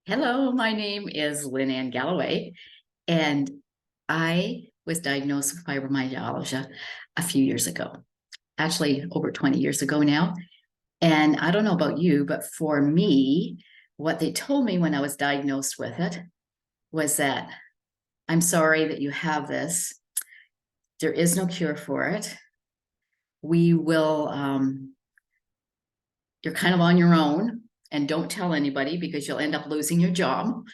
Hello, my name is Lynn Ann Galloway, and I was diagnosed with fibromyalgia a few years ago, actually over 20 years ago now. And I don't know about you, but for me, what they told me when I was diagnosed with it was that I'm sorry that you have this. There is no cure for it. We will, you're kind of on your own, and don't tell anybody because you'll end up losing your job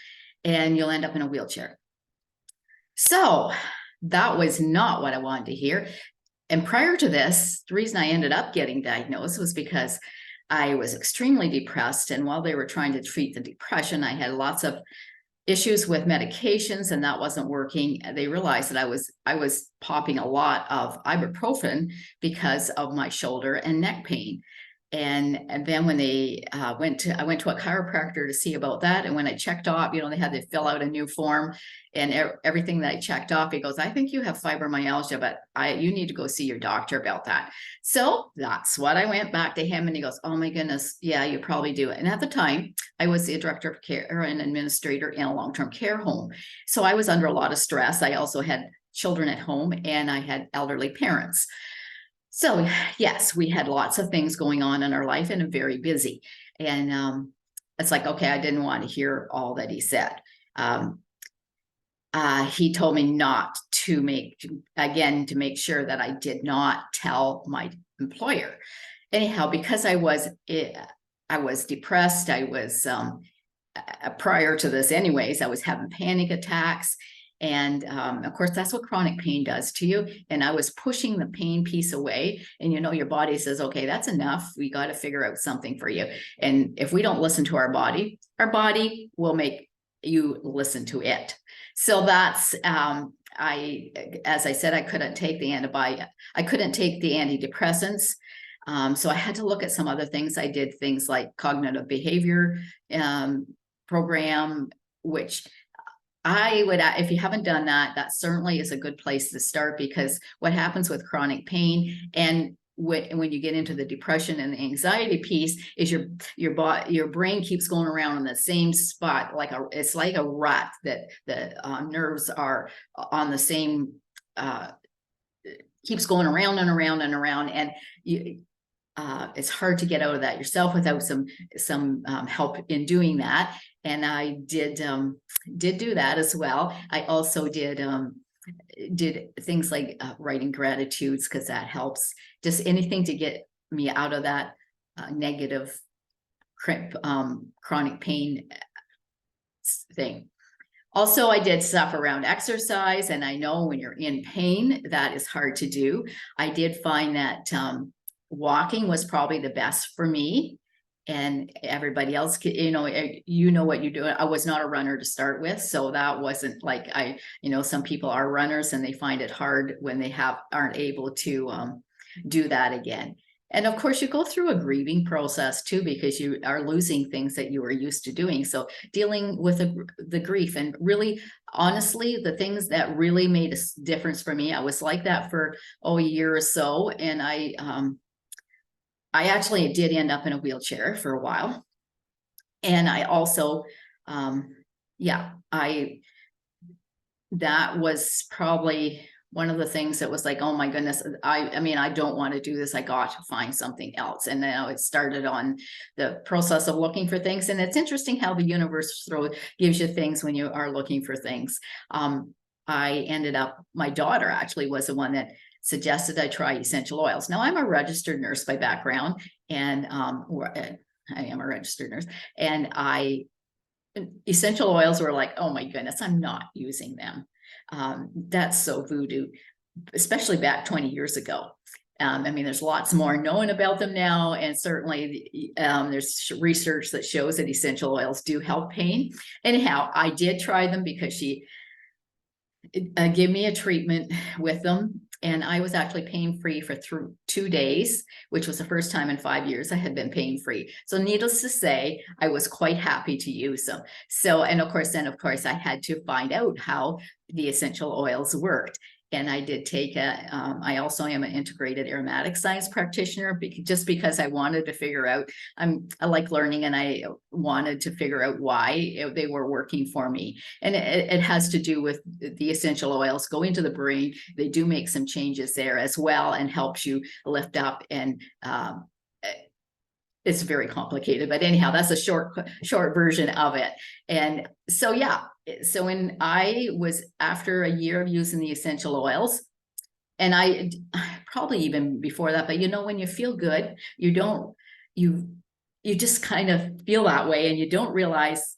and you'll end up in a wheelchair. So that was not what I wanted to hear. And prior to this, the reason I ended up getting diagnosed was because I was extremely depressed. And while they were trying to treat the depression, I had lots of issues with medications and that wasn't working. They realized that I was popping a lot of ibuprofen because of my shoulder and neck pain. And then when they I went to a chiropractor to see about that. And when I checked off, they had to fill out a new form and everything that I checked off, he goes, I think you have fibromyalgia, but you need to go see your doctor about that. So that's what I went back to him and he goes, oh my goodness, yeah, you probably do it. And at the time I was the director of care and administrator in a long-term care home. So I was under a lot of stress. I also had children at home and I had elderly parents. So yes, we had lots of things going on in our life and very busy. And it's like, okay, I didn't want to hear all that he said. He told me not to to make sure that I did not tell my employer. Anyhow, because I was depressed. I was prior to this anyways, I was having panic attacks. And of course, that's what chronic pain does to you. And I was pushing the pain piece away. And your body says, okay, that's enough. We got to figure out something for you. And if we don't listen to our body will make you listen to it. So that's, as I said, I couldn't take the antidepressants. So I had to look at some other things. I did things like cognitive behavior program, which I would, if you haven't done that, that certainly is a good place to start, because what happens with chronic pain and when you get into the depression and the anxiety piece is your brain keeps going around in the same spot, it's like a rut that the nerves are on the same, keeps going around and around and around, and it's hard to get out of that yourself without some help in doing that. And I did do that as well. I also did things like writing gratitudes, because that helps. Just anything to get me out of that negative chronic pain thing. Also, I did stuff around exercise, and I know when you're in pain, that is hard to do. I did find that walking was probably the best for me, and everybody else, what you do. I was not a runner to start with, so that wasn't like some people are runners and they find it hard when they aren't able to do that again. And of course, you go through a grieving process too, because you are losing things that you were used to doing. So dealing with the grief, and really, honestly, the things that really made a difference for me, I was like that for a year or so, and I actually did end up in a wheelchair for a while. And I also, that was probably one of the things that was like, oh my goodness, I don't want to do this. I got to find something else. And now it started on the process of looking for things. And it's interesting how the universe gives you things when you are looking for things. My daughter actually was the one that suggested I try essential oils. Now, I'm a registered nurse by background, and I am a registered nurse, and essential oils were like, oh my goodness, I'm not using them. That's so voodoo, especially back 20 years ago. There's lots more known about them now, and certainly there's research that shows that essential oils do help pain. Anyhow, I did try them because she gave me a treatment with them, and I was actually pain-free for 2 days, which was the first time in 5 years I had been pain-free. So needless to say, I was quite happy to use them. So, and of course, I had to find out how the essential oils worked. And I did take I also am an integrated aromatic science practitioner, just because I wanted to figure out, I like learning, and I wanted to figure out why they were working for me. And it has to do with the essential oils go into the brain. They do make some changes there as well, and helps you lift up, and it's very complicated, but anyhow, that's a short version of it. And so, yeah, so when I was, after a year of using the essential oils, and I probably even before that, but when you feel good, you just kind of feel that way, and you don't realize,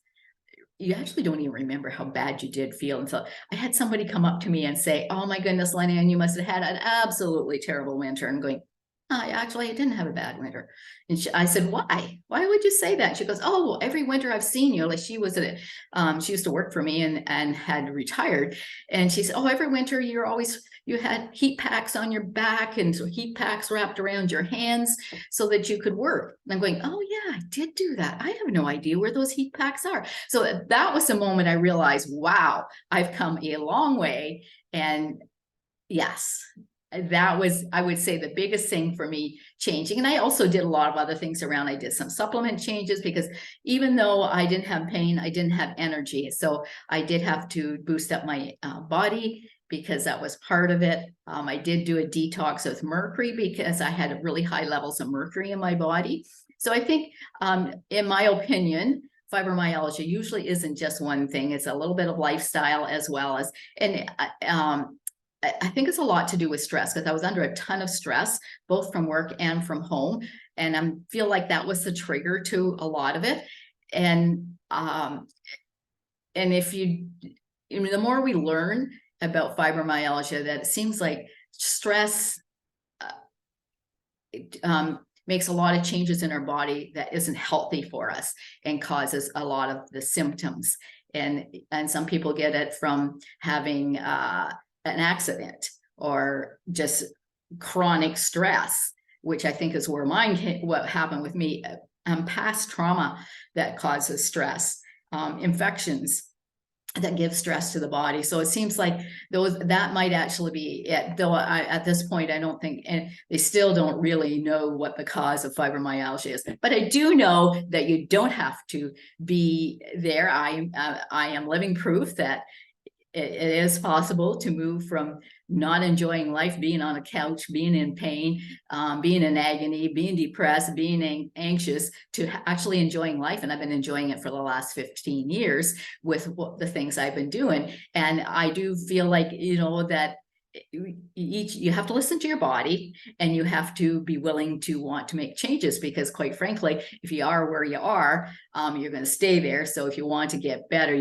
you actually don't even remember how bad you did feel. And so I had somebody come up to me and say, "Oh my goodness, Lenny, and you must have had an absolutely terrible winter." And going, I didn't have a bad winter. And I said, "Why? Why would you say that?" She goes, "Oh, well, every winter I've seen you." Like, she was she used to work for me and had retired. And she said, "Oh, every winter you had heat packs on your back, and so heat packs wrapped around your hands so that you could work." And I'm going, "Oh yeah, I did do that. I have no idea where those heat packs are." So that was the moment I realized, wow, I've come a long way. And yes, that was, I would say, the biggest thing for me changing. And I also did a lot of other things around. I did some supplement changes, because even though I didn't have pain, I didn't have energy. So I did have to boost up my body, because that was part of it. I did do a detox with mercury, because I had really high levels of mercury in my body. So I think, in my opinion, fibromyalgia usually isn't just one thing. It's a little bit of lifestyle as well as, and I think it's a lot to do with stress, because I was under a ton of stress, both from work and from home. And I feel like that was the trigger to a lot of it. And if the more we learn about fibromyalgia, that it seems like stress makes a lot of changes in our body that isn't healthy for us, and causes a lot of the symptoms. And some people get it from having an accident, or just chronic stress, which I think is where what happened with me, past trauma that causes stress, infections that give stress to the body. So it seems like that might actually be it, though at this point, I don't think, and they still don't really know what the cause of fibromyalgia is. But I do know that you don't have to be there. I am living proof that it is possible to move from not enjoying life, being on a couch, being in pain, being in agony, being depressed, being anxious, to actually enjoying life. And I've been enjoying it for the last 15 years with the things I've been doing. And I do feel like, that you have to listen to your body, and you have to be willing to want to make changes, because quite frankly, if you are where you are, you're going to stay there. So if you want to get better,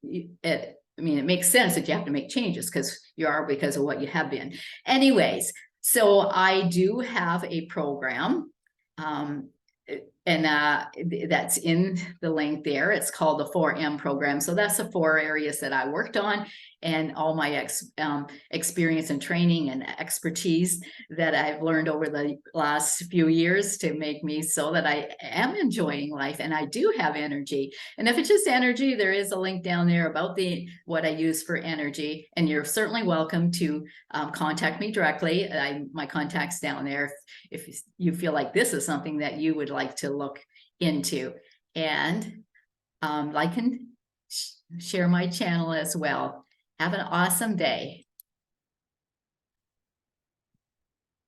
it makes sense that you have to make changes, because because of what you have been. Anyways, so I do have a program, and that's in the link there. It's called the 4M program. So that's the 4 areas that I worked on, and all my experience and training and expertise that I've learned over the last few years, to make me so that I am enjoying life, and I do have energy. And if it's just energy, there is a link down there about what I use for energy, and you're certainly welcome to contact me directly. My contact's down there if you feel like this is something that you would like to look into. And like and share my channel as well. Have an awesome day.